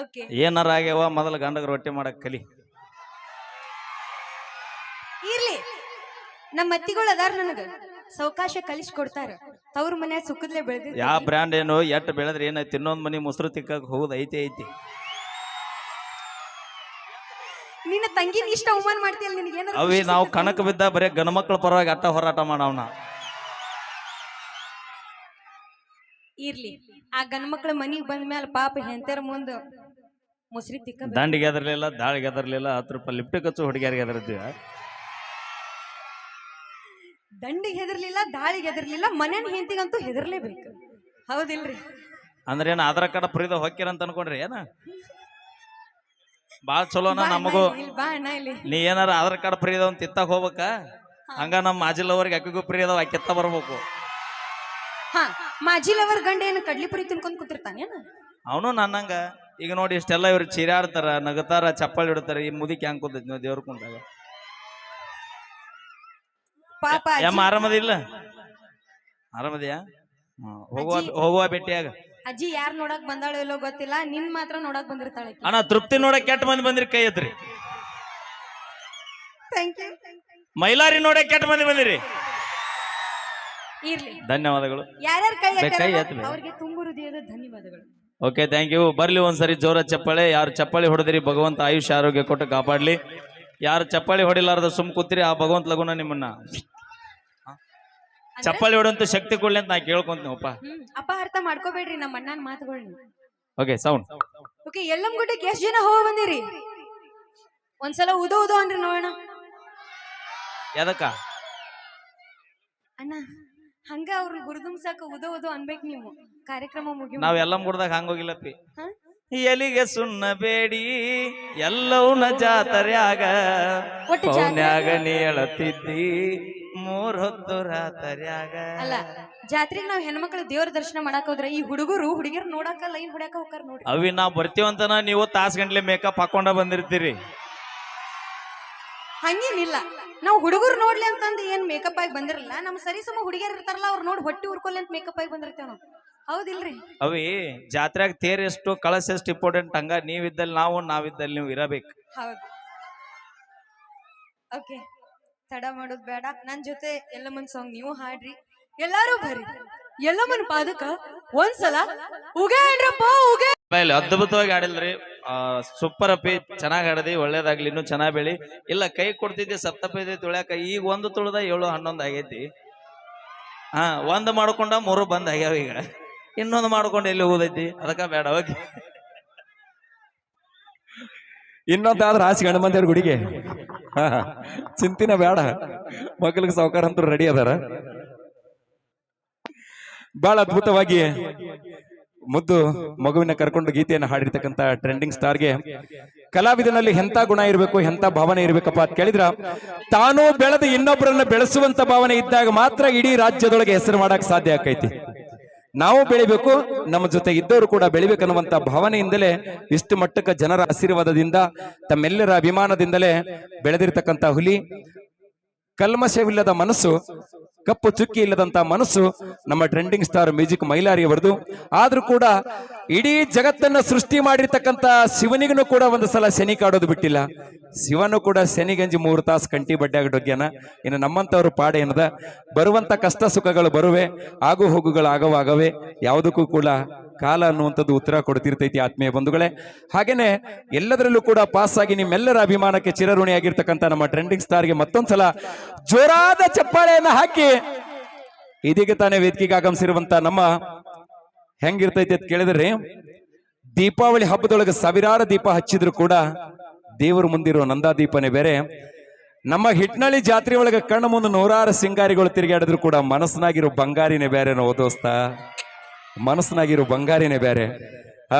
Okay ಏನಾರ ಆಗ್ಯಾವ ಮೊದಲ ಗಂಡಗ ರೊಟ್ಟಿ ಮಾಡಕ್ ಕಲಿ. ಇರ್ಲಿ ನಮ್ಮ ಅತ್ತಿಗಳು ಅದಾರ ನನಗ ಸಾವಕಾಶ ಕಲಿಸಿ ಕೊಡ್ತಾರ. ತವ್ರ ಮನೆ ಸುಖದ್ಲೆ ಬೆಳೆದ ಯಾವ ಬ್ರ್ಯಾಂಡ್ ಏನು ಎಟ್ಟು ಬೆಳೆದ್ರೆ ಏನೈತಿ, ಇನ್ನೊಂದ್ ಮನಿ ಮೊಸರು ತಿಕ್ಕಕ್ ಹೋಗುದು ಐತಿ. ನಿನ್ನ ತಂಗಿನ ಇಷ್ಟ ಅವಮಾನ ಮಾಡ್ತೀಯಲ್ಲ, ನಿನಗೆ ಏನಾರ ಅವಿ ನಾವು ಕಣಕ್ ಬಿದ್ದ ಬರೀ ಗಣಮಕ್ಳ ಪರವಾಗಿ ಅಟ್ಟ ಹೋರಾಟ ಮಾಡವನ. ಇರ್ಲಿ ಆ ಗಂಡ್ಮಕ್ಳ ಮನಿಗ್ ಬಂದ ಮೇಲೆ ಪಾಪ ಹೆಂತರ ಮುಂದ ಮೊಸರಿ ತಿಕ್ಕ ದಂಡಿಗೆ ಎದರ್ಲಿಲ್ಲ, ದಾಳಿಗೆ ಎದರ್ಲಿಲ್ಲ, 10 ರೂಪಾಯಿ ಲಿಫ್ಟ್ ಖರ್ಚು ಹುಡುಗಿಯರಿಗೆ ಎದರ್ತೀವ. ದಂಡಿಗೆ ಹೆದರ್ಲಿಲ್ಲ, ದಾಳಿಗೆ ಹೆದರ್ಲಿಲ್ಲ, ಮನೇನ ಹೆಂತಿಗಂತೂ ಹೆದರ್ಲೇಬೇಕು. ಹೌದಿಲ್ರಿ? ಅಂದ್ರೆ ಏನ ಅದ್ರ ಕಡೆ ಪ್ರೀದ ಹೊಕ್ಕಿರಂತ ಅನ್ಕೊಂಡ್ರಿ ಏನ? ಬಾಳ ಚಲೋನ ನಮಗೂ. ಬಾ ಅಣ್ಣ ಇಲ್ಲಿ. ನೀ ಏನಾರ ಆಧಾರ್ ಕಾರ್ಡ್ ಫ್ರೀ ಅದಾವ ತಿತ್ತಾಗ ಹೋಗ್ಬೇಕ. ಹಂಗ ನಮ್ಮ ಮಾಜಿಲವ್ರಿಗೆ ಅಕ್ಕಿಗೂ ಫ್ರೀ ಅದಾವ ಕಿತ್ತ ಬರ್ಬೇಕು. ಹಾ ಮಾಜಿಲವರ್ ಗಂಡ ಏನು ಕಡ್ಲಿ ಪುರಿ ತಿನ್ಕೊಂಡ್ ಕೂತಿರ್ತಾನೇನ? ಅವನು ನನ್ನಂಗ. ಈಗ ನೋಡಿ ಇಷ್ಟೆಲ್ಲ ಇವ್ರು ಚೀರಾಡ್ತಾರ, ನಗತಾರ, ಚಪ್ಪಳಿ ಇಡ್ತಾರ. ಈ ಮುದಿಕ್ ಹೆಂಗ್ ಕೂತೈತಿ ನಾವು ದೇವ್ರ ಕುಂಟಾಗ. ಪಾಪ ಯಮ್ಮ ಆರಾಮದಿಲ್ಲ? ಆರಾಮದಿಯಾ? ಹೋಗುವ ಭೇಟಿಯಾಗ. ಅಜ್ಜಿ ಯಾರ್ ನೋಡಕ್ ಬಂದಾಳೋ ಇಲ್ಲೋ ಗೊತ್ತಿಲ್ಲ, ನಿನ್ ಮಾತ್ರ ನೋಡಕ್ ಬಂದಿರ್ತಾಳೆ. ಅಣ್ಣ ತೃಪ್ತಿ ನೋಡಕ್ ಕೆಟ್ಟ ಮಂದಿ ಬಂದಿರಿ ಕೈ ಎತ್ರಿ. Thank you. ಮೈಲಾರಿ ನೋಡಕ್ ಕೆಟ್ಟ ಮಂದಿ ಬಂದಿರಿ. ಇರ್ಲಿ, ಧನ್ಯವಾದಗಳು. ಯಾರ್ಯಾರು ಕೈ ಎತ್ತಲ್ಲ ಅವ್ರಿಗೆ ತುಂಬ ಹೃದಯದ ಧನ್ಯವಾದಗಳು. Okay, thank you. ಬರ್ಲಿ ಒಂದ್ಸರಿ ಜೋರ ಚಪ್ಪಾಳೆ. ಯಾರು ಚಪ್ಪಾಳಿ ಹೊಡೆದಿರಿ ಭಗವಂತ ಆಯುಷ್ಯ ಆರೋಗ್ಯ ಕೊಟ್ಟು ಕಾಪಾಡ್ಲಿ. ಯಾರು ಚಪ್ಪಾಳಿ ಹೊಡಿಲಾರ್ದ ಸುಮ್ ಕೂತಿರಿ ಆ ಭಗವಂತ ಲಗುನ ನಿಮ್ಮನ್ನ ಚಪ್ಪಾಳಿ ಹೊಡಂತ ಶಕ್ತಿ ಕೊಡ್ಲಿ ಅಂತ ನಾ ಕೇಳ್ಕೊಂತೀನಪ್ಪ. ಅಪಹಾರ್ಥ ಮಾಡ್ಕೋಬೇಡ್ರಿ ನಮ್ಮ ಅಣ್ಣನ ಮಾತುಗಳನ್ನ. Okay, sound okay. ಯಲ್ಲಮ್ಮಗುಡ್ಡಕ್ಕೆ ಎಷ್ಟು ಜನ ಹೋಗ ಬಂದಿರಿ? ಒಂದ್ಸಲ ಉದೋ ಉದೋ ಅಂದ್ರಿ ನೋಡೋಣ. ಯಾದಕ್ಕ ಅಣ್ಣ ಹಂಗ ಅವ್ರ ಗುರುದುಂಸಾಕ ಉದೋ ಉದೋ ಅನ್ಬೇಕು ನೀವು. ಕಾರ್ಯಕ್ರಮ ಮುಗಿ ನಾವ್ ಯಲ್ಲಮ್ಮಗುಡ್ದಾಗ ಹಂಗೋಗಿಲ್ಲಪ್ಪಿ. ಎಲಿಗೆ ಸುಣ್ಣ ಬೇಡಿ ಎಲ್ಲವನ್ನ ಜಾತರ್ಯಾಗ ಪೌನ್ಯಾಗ ನೀ ಹೇಳತ್ತಿದ್ದಿ 3 ಹೊತ್ತು ರಾತರ್ಯಾಗ. ಅಲ್ಲ, ಜಾತ್ರೆಗೆ ನಾವ್ ಹೆಣ್ಮಕ್ಳು ದೇವ್ರ ದರ್ಶನ ಮಾಡಾಕ ಹೋದ್ರ ಈ ಹುಡುಗರು ಹುಡುಗಿಯರ್ ನೋಡಾಕ ಲೈನ್ ಹೊಡ್ಯಾಕ ಹೋಗಾರ ನೋಡ್ರಿ. ಅವಿ ನಾವ್ ಬರ್ತೀವಂತನ ನೀವು ತಾಸ್ ಗಂಟ್ಲೆ ಮೇಕಪ್ ಹಾಕೊಂಡ ಬಂದಿರ್ತೀರಿ. ಹಂಗೇನಿಲ್ಲ, ನಾವು ಹುಡುಗರು ನೋಡ್ಲಿ ಅಂತಂದು ಏನ್ ಮೇಕಪ್ ಆಗಿ ಬಂದಿರಲ್ಲ. ನಮ್ ಸರಿ ಸಮ ಹುಡುಗಿಯರ್ ಇರ್ತಾರಲ್ಲ ಅವ್ರು ನೋಡಿ ಹೊಟ್ಟಿ ಉರ್ಕೊಲ್ಲಿ ಅಂತ ಮೇಕಪ್ ಆಗಿ ಬಂದಿರ್ತೇವ ನಾವು. ಹೌದಿಲ್ರಿ? ಅವಿ ಜಾತ್ರೆಯಾಗ ತೇರ್ ಎಷ್ಟು ಕಳಸ ಎಷ್ಟು ಇಂಪಾರ್ಟೆಂಟ್, ಹಂಗ ನೀವಿದ್ದಲ್ಲಿ ನಾವು, ನಾವಿದ್ದಲ್ಲಿ ನೀವು ಇರಬೇಕು. ಹೌದು. ಓಕೆ, ತಡ ಮಾಡೋದ್ ಬೇಡ. ನನ್ ಜೊತೆ ಎಲ್ಲಮ್ಮನ್ ಸಾಂಗ್ ನೀವು ಹಾಡ್ರಿ. ಎಲ್ಲಾರು ಬರ್ರಿ ಎಲ್ಲಮ್ಮನ್ ಪಾದಕ ಒಂದ್ಸಲ ಉಗಾಡ್ರಪ್ಪ ಉಗಾ. ಅದ್ಭುತವಾಗಿ ಆಡಿಲ್ರಿ, ಸೂಪರ್ ಅಪ್ಪಿ, ಚೆನ್ನಾಗ್ ಆಡದಿ, ಒಳ್ಳೇದಾಗ್ಲಿ, ಇನ್ನೂ ಚೆನ್ನಾಗ್ ಬೆಳಿ. ಇಲ್ಲ ಕೈ ಕೊಡ್ತಿದ್ದೆ ಸಪ್ತಪೈದೆ ತುಳ್ಯಾಕ. ಈಗ 1 ತುಳ್ದ 7 11 ಆಗೈತಿ. ಒಂದ್ ಮಾಡ್ಕೊಂಡ 3 ಬಂದ್ ಆಗ್ಯಾವ. ಈಗ ಇನ್ನೊಂದು ಮಾಡ್ಕೊಂಡು ಎಲ್ಲಿ ಹೋಗೈತಿ, ಅದಕ್ಕ ಬೇಡ. ಹೋಗಿ ಇನ್ನೊಂದಾದ್ರ ಆಸೆ ಗಂಡ ಮಂದಿಯವ್ರ ಗುಡಿಗೆ ಚಿಂತಿನ ಬೇಡ. ಮಕ್ಕಳಿಗೆ ಸಾವುಕಾರ ಅಂತೂ ರೆಡಿ ಅದಾರ. ಬಹಳ ಅದ್ಭುತವಾಗಿ ಮುದ್ದು ಮಗುವಿನ ಕರ್ಕೊಂಡು ಗೀತೆಯನ್ನು ಹಾಡಿರ್ತಕ್ಕಂಥ ಟ್ರೆಂಡಿಂಗ್ ಸ್ಟಾರ್ಗೆ ಕಲಾವಿದನಲ್ಲಿ ಎಂತ ಗುಣ ಇರಬೇಕು, ಎಂತ ಭಾವನೆ ಇರ್ಬೇಕಪ್ಪ ಅಂತ ಕೇಳಿದ್ರ, ತಾನು ಬೆಳೆದು ಇನ್ನೊಬ್ಬರನ್ನ ಬೆಳೆಸುವಂತ ಭಾವನೆ ಇದ್ದಾಗ ಮಾತ್ರ ಇಡೀ ರಾಜ್ಯದೊಳಗೆ ಹೆಸರು ಮಾಡಕ್ ಸಾಧ್ಯ ಆಕೈತಿ. ನಾವು ಬೆಳಿಬೇಕು, ನಮ್ಮ ಜೊತೆ ಇದ್ದವರು ಕೂಡ ಬೆಳಿಬೇಕನ್ನುವಂತ ಭಾವನೆಯಿಂದಲೇ ಇಷ್ಟು ಮಟ್ಟಕ್ಕೆ ಜನರ ಆಶೀರ್ವಾದದಿಂದ ತಮ್ಮೆಲ್ಲರ ಅಭಿಮಾನದಿಂದಲೇ ಬೆಳೆದಿರ್ತಕ್ಕಂಥ ಹುಲಿ, ಕಲ್ಮಶವಿಲ್ಲದ ಮನಸ್ಸು, ಕಪ್ಪು ಚುಕ್ಕಿ ಇಲ್ಲದಂತ ಮನಸ್ಸು ನಮ್ಮ ಟ್ರೆಂಡಿಂಗ್ ಸ್ಟಾರ್ ಮ್ಯೂಸಿಕ್ ಮೈಲಾರಿ ಅವರದು. ಆದ್ರೂ ಕೂಡ ಇಡೀ ಜಗತ್ತನ್ನ ಸೃಷ್ಟಿ ಮಾಡಿರ್ತಕ್ಕಂಥ ಶಿವನಿಗೂ ಕೂಡ ಒಂದು ಸಲ ಶನಿ ಕಾಡೋದು ಬಿಟ್ಟಿಲ್ಲ. ಶಿವನು ಕೂಡ ಶನಿಗಂಜಿ 3 ತಾಸು ಕಂಟಿ ಬಡ್ಡೆಯಾಗ್ಯಾನ. ಇನ್ನು ನಮ್ಮಂತವ್ರು ಪಾಡೆ ಏನದ, ಬರುವಂತ ಕಷ್ಟ ಸುಖಗಳು ಬರುವೆ, ಆಗು ಹೋಗುಗಳು ಆಗವೇ. ಯಾವುದಕ್ಕೂ ಕೂಡ ಕಾಲ ಅನ್ನುವಂಥದ್ದು ಉತ್ತರ ಕೊಡ್ತಿರ್ತೈತಿ ಆತ್ಮೀಯ ಬಂಧುಗಳೇ. ಹಾಗೇನೆ ಎಲ್ಲದರಲ್ಲೂ ಕೂಡ ಪಾಸ್ ಆಗಿ ನಿಮ್ಮೆಲ್ಲರ ಅಭಿಮಾನಕ್ಕೆ ಚಿರಋಣಿಯಾಗಿರ್ತಕ್ಕಂಥ ನಮ್ಮ ಟ್ರೆಂಡಿಂಗ್ ಸ್ಟಾರ್ಗೆ ಮತ್ತೊಂದ್ಸಲ ಜೋರಾದ ಚಪ್ಪಾಳೆಯನ್ನ ಹಾಕಿ, ಇದೀಗ ತಾನೇ ವೇದಿಕೆಗೆ ಆಗಮಿಸಿರುವಂತ ನಮ್ಮ ಹೆಂಗಿರ್ತೈತಿ ಅಂತ ಕೇಳಿದ್ರಿ, ದೀಪಾವಳಿ ಹಬ್ಬದೊಳಗೆ ಸಾವಿರಾರು ದೀಪ ಹಚ್ಚಿದ್ರು ಕೂಡ ದೇವರು ಮುಂದಿರೋ ನಂದಾದೀಪನೇ ಬೇರೆ. ನಮ್ಮ ಹಿಟ್ನಳ್ಳಿ ಜಾತ್ರೆ ಒಳಗೆ ಕಣ್ಣು ಮುಂದೆ 100 ಸಿಂಗಾರಿಗಳು ತಿರುಗಾಡಿದ್ರು ಕೂಡ ಮನಸ್ಸಿನಾಗಿರೋ ಬಂಗಾರಿನೇ ಬೇರೆ ನೋ ದೋಸ್ತ, ಮನಸ್ಸಿನಾಗಿರೋ ಬಂಗಾರಿನೇ ಬೇರೆ.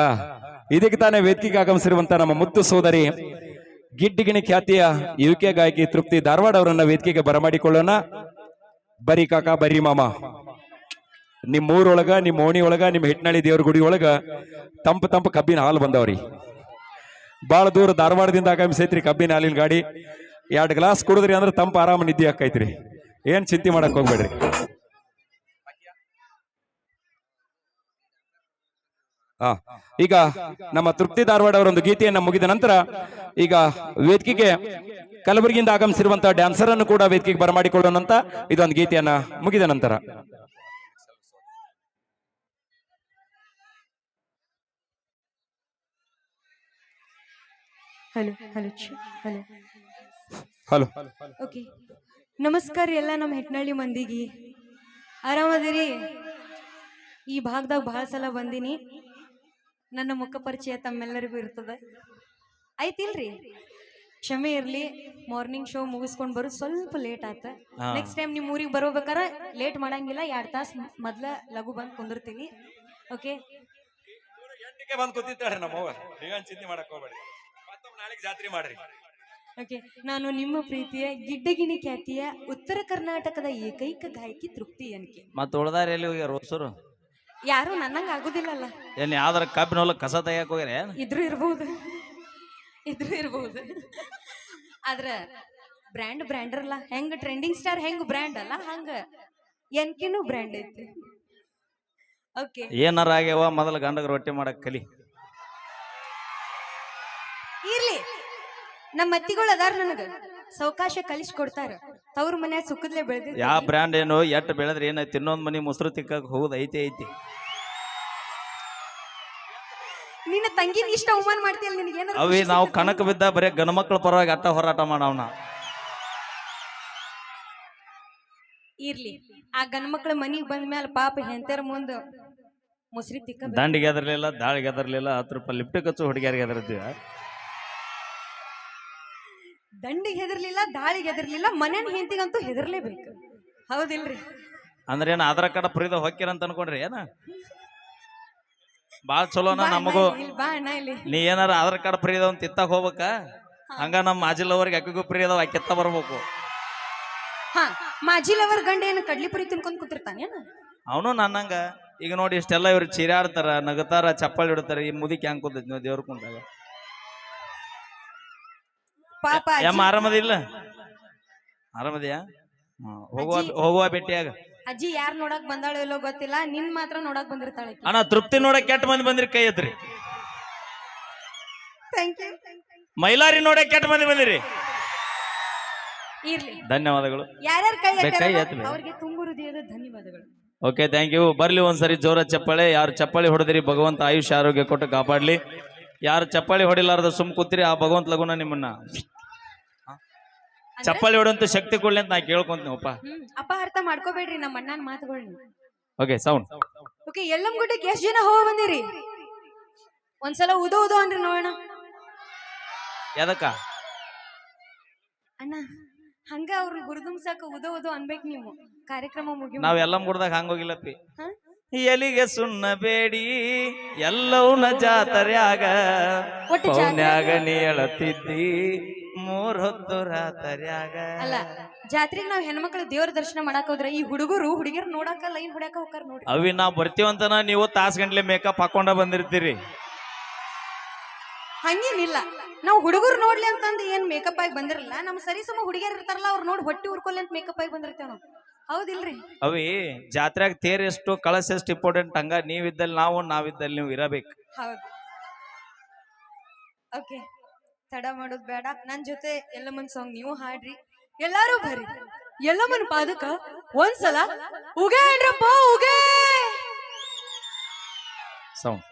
ಇದೀಗ ತಾನೇ ವೇದಿಕೆಗೆ ಆಗಮಿಸಿರುವಂತ ನಮ್ಮ ಮುದ್ದು ಸೋದರಿ ಗಿಡ್ಡಿಗಿಣಿ ಖ್ಯಾತಿಯ ಯುಕೆ ಗಾಯಕಿ ತೃಪ್ತಿ ಧಾರವಾಡ ಅವರನ್ನ ವೇದಿಕೆಗೆ ಬರಮಾಡಿಕೊಳ್ಳೋಣ. ಬರಿ ಕಾಕ, ಬರಿ ಮಾಮ, ನಿಮ್ ಊರೊಳಗ, ನಿಮ್ ಓಣಿ ಒಳಗ, ನಿಮ್ ಹಿಟ್ನಳ್ಳಿ ದೇವ್ರ ಗುಡಿ ಒಳಗ ತಂಪು ಕಬ್ಬಿನ ಹಾಲು ಬಂದವ್ರಿ. ಬಾಳ ದೂರ ಧಾರವಾಡದಿಂದ ಆಗಮಿಸೈತ್ರಿ ಕಬ್ಬಿನ ಹಾಲಿನ ಗಾಡಿ. 2 ಗ್ಲಾಸ್ ಕುಡಿದ್ರಿ ಅಂದ್ರೆ ತಂಪು ಆರಾಮ ನಿದ್ದೆ ಆಕೈತ್ರಿ. ಏನ್ ಚಿಂತೆ ಮಾಡಕ್ ಹೋಗ್ಬೇಡ್ರಿ. ಆ ಈಗ ನಮ್ಮ ತೃಪ್ತಿ ಧಾರವಾಡ ಅವರ ಒಂದು ಗೀತೆಯನ್ನ ಮುಗಿದ ನಂತರ ಈಗ ವೇದಿಕೆಗೆ ಕಲಬುರಗಿಯಿಂದ ಆಗಮಿಸಿರುವಂತಹ ಡ್ಯಾನ್ಸರ್ ಅನ್ನು ಕೂಡ ವೇದಿಕೆಗೆ ಬರಮಾಡಿಕೊಳ್ಳೋಣ ಅಂತ ಇದೊಂದು ಗೀತೆಯನ್ನ ಮುಗಿದ ನಂತರ hello hello hello hello okay ನಮಸ್ಕಾರ ಎಲ್ಲ ನಮ್ಮ ಹೆಟ್ನಳ್ಳಿ ಮಂದಿಗೆ ಆರಾಮದಿರಿ. ಈ ಭಾಗದಾಗ ಬಹಳ ಸಲ ಬಂದೀನಿ. ನನ್ನ ಮುಖ ಪರಿಚಯ ತಮ್ಮೆಲ್ಲರಿಗೂ ಇರ್ತದೆ, ಆಯ್ತಿಲ್ರಿ? ಕ್ಷಮೆ ಇರ್ಲಿ, ಮಾರ್ನಿಂಗ್ ಶೋ ಮುಗಿಸ್ಕೊಂಡು ಬರೋ ಸ್ವಲ್ಪ ಲೇಟ್ ಆತ. ನೆಕ್ಸ್ಟ್ ಟೈಮ್ ನಿಮ್ಮ ಊರಿಗೆ ಬರೋಬೇಕಾರ ಲೇಟ್ ಮಾಡಂಗಿಲ್ಲ, 2 ತಾಸು ಮೊದ್ಲ ಲಘು ಬಂದು ಕುಂದಿರ್ತೀನಿ. ಓಕೆ, ಬಂದು ಕೂತಿದ್ದಾಳೆ ನಮ್ಮವ್ವ, ನೀವೇನು ಚಿಂತೆ ಮಾಡಕ್ ಹೋಗ್ಬೇಡಿ, ಮತ್ತೊಮ್ಮೆ ನಾಳೆಗೆ ಜಾತ್ರೆ ಮಾಡ್ರಿ. ಓಕೆ, ನಾನು ನಿಮ್ಮ ಪ್ರೀತಿಯ ಗಿಡ್ಡಗಿಣಿ ಖ್ಯಾತಿಯ ಉತ್ತರ ಕರ್ನಾಟಕದ ಏಕೈಕ ಗಾಯಕಿ ತೃಪ್ತಿ ಅನ್ಕೆ. ಮತ್ತೆ ಉಳ್ದಾರ ಎಲ್ಲಿ ಹೋಗ್ಯಾರ ಹೊಸರು? ಯಾರು ನನ್ನಂಗ ಆಗುದಿಲ್ಲಲ್ಲ. ಏನ್ ಯಾವ್ದಾರ ಕಬ್ಬಿನ ಕಸ ತೆಗಿಯಕ್ ಹೋಗ್ಯಾರ? ಇದ್ರು ಇರ್ಬಹುದು ಆದ್ರ ಬ್ರ್ಯಾಂಡರ್ ಅಲ್ಲ. ಹೆಂಗ ಟ್ರೆಂಡಿಂಗ್ ಸ್ಟಾರ್ ಹೆಂಗ್ ಬ್ರ್ಯಾಂಡ್ ಅಲ್ಲ, ಹಂಗ ಎನ್ಕಿನೂ ಬ್ರ್ಯಾಂಡ್ ಐತಿ. ಓಕೆ, ಏನಾರ ಆಗ್ಯಾವ ಮೊದಲ ಗಂಡಗ ರೊಟ್ಟಿ ಮಾಡಕ್ ಕಲಿ. ಇರ್ಲಿ, ನಮ್ಮ ಅತ್ತಿಗಳು ಅದಾರ, ನನಗ ಸಾವಕಾಶ ಕಲಿಸಿ ಕೊಡ್ತಾರ. ತವ್ರ ಮನ್ಯಾಗ ಸುಖದ್ಲೆ ಬೆಳೆದ. ಯಾವ ಬ್ರ್ಯಾಂಡ್ ಏನು ಎಟ್ಟು ಬೆಳೆದ್ರೆ ಏನೈತಿ? ಇನ್ನೊಂದ್ ಮನಿ ಮೊಸರು ತಿಕ್ಕಕ್ ಹೋಗುದ್ ಐತಿ. ನಿನ್ನ ತಂಗಿನ ಇಷ್ಟ ಅವಮಾನ ಮಾಡ್ತೀಯಲ್ಲ, ನಿನಗೆ ಏನಾರ ಅವಿ ನಾವು ಕಣಕ್ ಬಿದ್ದ ಬರೀ ಗಣಮಕ್ಳ ಪರವಾಗಿ ಅಟ್ಟ ಹೋರಾಟ ಮಾಡವನ. ಇರ್ಲಿ, ಆ ಗಂಡ್ಮಕ್ಳ ಮನಿಗ್ ಬಂದ ಮ್ಯಾಲ ಪಾಪ ಹೆಂತರ ಮುಂದ ಮೊಸರಿ ತಿಕ್ಕ ದಂಡಿಗೆ ಎದರ್ಲಿಲ್ಲ, ದಾಳಿಗೆ ಎದರ್ಲಿಲ್ಲ, 10 ರೂಪಾಯಿ ಲಿಫ್ಟ್ ಕಚ್ಚು ಹುಡುಗಿಯರಿಗೆ ಎದರ್ತೀವ. ದಂಡಿಗೆ ಹೆದರ್ಲಿಲ್ಲ, ದಾಳಿಗೆ ಹೆದರ್ಲಿಲ್ಲ, ಮನೇನ ಹೆಂತಿಗಂತೂ ಹೆದರ್ಲೇಬೇಕು, ಹೌದಿಲ್ರಿ? ಅಂದ್ರೆ ಏನ ಆಧಾರ್ ಕಾರ್ಡ್ ಫ್ರೀದ ಹೊಕ್ಕಿರಂತ ಅನ್ಕೊಂಡ್ರಿ ಏನ? ಬಾಳ ಚಲೋನ ನಮಗೂ. ಬಾ ಅಣ್ಣ ಇಲ್ಲಿ. ನೀ ಏನಾರ ಆಧಾರ್ ಕಾರ್ಡ್ ಫ್ರೀ ಇದಾವ ತಿತ್ತಾಗ ಹೋಗ್ಬೇಕ, ಹಂಗ ನಮ್ಮ ಮಾಜಿಲವ್ರಿಗೆ ಅಕ್ಕಿಗೂ ಫ್ರೀ ಇದಾವ ಅಕ್ಕಿತ್ತ ಬರ್ಬೇಕು. ಹಾ, ಮಾಜಿಲವರ್ ಗಂಡ ಏನು ಕಡ್ಲಿ ಪುರಿ ತಿನ್ಕೊಂಡ್ ಕೂತಿರ್ತಾನೇನ? ಅವನು ನನ್ನಂಗ. ಈಗ ನೋಡಿ ಇಷ್ಟೆಲ್ಲ ಇವ್ರು ಚೀರಾಡ್ತಾರ, ನಗತಾರ, ಚಪ್ಪಳಿ ಇಡ್ತಾರ, ಈ ಮುದಿಕ್ ಹೆಂಗ್ ಕೂತೈತಿ ನಾವು ದೇವ್ರ ಕುಂತಾಗ. ಪಾಪ ಯಮ್ಮ ಆರಾಮದಿಲ್ಲ? ಆರಾಮದಿಯಾ? ಹೋಗುವ ಭೇಟಿಯಾಗ. ಅಜ್ಜಿ ಯಾರ್ ನೋಡಕ್ ಬಂದಾಳೋ ಇಲ್ಲೋ ಗೊತ್ತಿಲ್ಲ, ನಿನ್ ಮಾತ್ರ ನೋಡಕ್ ಬಂದಿರ್ತಾಳೆ. ಅಣ್ಣ ತೃಪ್ತಿ ನೋಡಕ್ ಕೆಟ್ಟ ಮಂದಿ ಬಂದಿರಿ, ಕೈ ಎತ್ರಿ. Thank you. ಮೈಲಾರಿ ನೋಡಕ್ ಕೆಟ್ಟ ಮಂದಿ ಬಂದಿರಿ, ಇರ್ಲಿ. ಧನ್ಯವಾದಗಳು. ಯಾರ್ಯಾರು ಕೈ ಎತ್ತಲ್ಲ ಅವ್ರಿಗೆ ತುಂಬ ಹೃದಯದ ಧನ್ಯವಾದಗಳು. Okay, thank you. ಬರ್ಲಿ ಒಂದ್ಸರಿ ಜೋರ ಚಪ್ಪಾಳೆ. ಯಾರು ಚಪ್ಪಾಳಿ ಹೊಡೆದಿರಿ ಭಗವಂತ ಆಯುಷ್ಯ ಆರೋಗ್ಯ ಕೊಟ್ಟು ಕಾಪಾಡ್ಲಿ. ಯಾರು ಚಪ್ಪಾಳಿ ಹೊಡಿಲಾರ್ದ ಸುಮ್ ಕೂತಿರಿ, ಆ ಭಗವಂತ ಲಗುನ ನಿಮ್ಮನ್ನ ಚಪ್ಪಾಳಿ ಹೊಡುವಂತ ಶಕ್ತಿ ಕೊಡ್ಲಿ ಅಂತ ನಾ ಕೇಳ್ಕೊಂತೀನಪ್ಪ. ಅಪಹಾರ್ಥ ಮಾಡ್ಕೋಬೇಡ್ರಿ ನಮ್ಮ ಅಣ್ಣನ ಮಾತುಗಳನ್ನ. Okay, sound. ಓಕೆ, ಯಲ್ಲಮ್ಮಗುಡ್ಡಕ್ಕೆ ಎಷ್ಟು ಜನ ಹೋಗ ಬಂದಿರಿ? ಒಂದ್ಸಲ ಉದೋ ಅನ್ರಿ ನೋಡೋಣ. ಯಾದಕ್ಕ ಅಣ್ಣ, ಹಂಗ ಅವ್ರ ಗುರುದುಂಸಾಕ ಉದೋ ಅನ್ಬೇಕು ನೀವು. ಕಾರ್ಯಕ್ರಮ ಮುಗಿ ನಾವ್ ಎಲ್ಲ ಮುಡ್ದಾಗ ಹಂಗೋಗಿಲ್ಲಪ್ಪಿ. ಎಲಿಗೆ ಸುಣ್ಣ ಬೇಡಿ ಎಲ್ಲವನ್ನ ಜಾತರ್ಯಾಗ ಪೌನ್ಯಾಗ ನೀ ಹೇಳತ್ತಿದ್ದಿ 3 ಹೊತ್ತು ರಾತರ್ಯಾಗ. ಅಲ್ಲ, ಜಾತ್ರೆಗೆ ನಾವ್ ಹೆಣ್ಮಕ್ಳು ದೇವ್ರ ದರ್ಶನ ಮಾಡಾಕ ಹೋದ್ರ ಈ ಹುಡುಗರು ಹುಡುಗಿಯರ್ ನೋಡಾಕ ಲೈನ್ ಹೊಡ್ಯಾಕ ಹೋಗಾರ ನೋಡ್ರಿ. ಅವಿ ನಾವ್ ಬರ್ತೀವಂತನ ನೀವು ತಾಸ್ ಗಂಟ್ಲೆ ಮೇಕಪ್ ಹಾಕೊಂಡ ಬಂದಿರ್ತೀರಿ. ಹಂಗೇನಿಲ್ಲ, ನಾವು ಹುಡುಗರು ನೋಡ್ಲಿ ಅಂತಂದು ಏನ್ ಮೇಕಪ್ ಆಗಿ ಬಂದಿರಲ್ಲ. ನಮ್ ಸರಿ ಸಮ ಹುಡುಗಿಯರ್ ಇರ್ತಾರಲ್ಲ, ಅವ್ರು ನೋಡಿ ಹೊಟ್ಟಿ ಉರ್ಕೊಲ್ಲಿ ಅಂತ ಮೇಕಪ್ ಆಗಿ ಬಂದಿರ್ತೇವ ನಾವು, ಹೌದಿಲ್ರಿ? ಅವಿ ಜಾತ್ರೆಯಾಗ ತೇರ್ ಎಷ್ಟು ಕಳಸ ಎಷ್ಟು ಇಂಪಾರ್ಟೆಂಟ್, ಹಂಗ ನೀವಿದ್ದಲ್ಲಿ ನಾವು, ನಾವಿದ್ದಲ್ಲಿ ನೀವು ಇರಬೇಕು. ಹೌದು. ಓಕೆ, ತಡ ಮಾಡೋದ್ ಬೇಡ, ನನ್ ಜೊತೆ ಎಲ್ಲಮ್ಮನ್ ಸಾಂಗ್ ನೀವು ಹಾಡ್ರಿ. ಎಲ್ಲಾರು ಬರ್ರಿ, ಎಲ್ಲಮ್ಮನ್ ಪಾದಕ ಒಂದ್ಸಲ ಉಗೇ ಅನ್ರಪ್ಪ, ಉಗೇ ಸೌಂಡ್.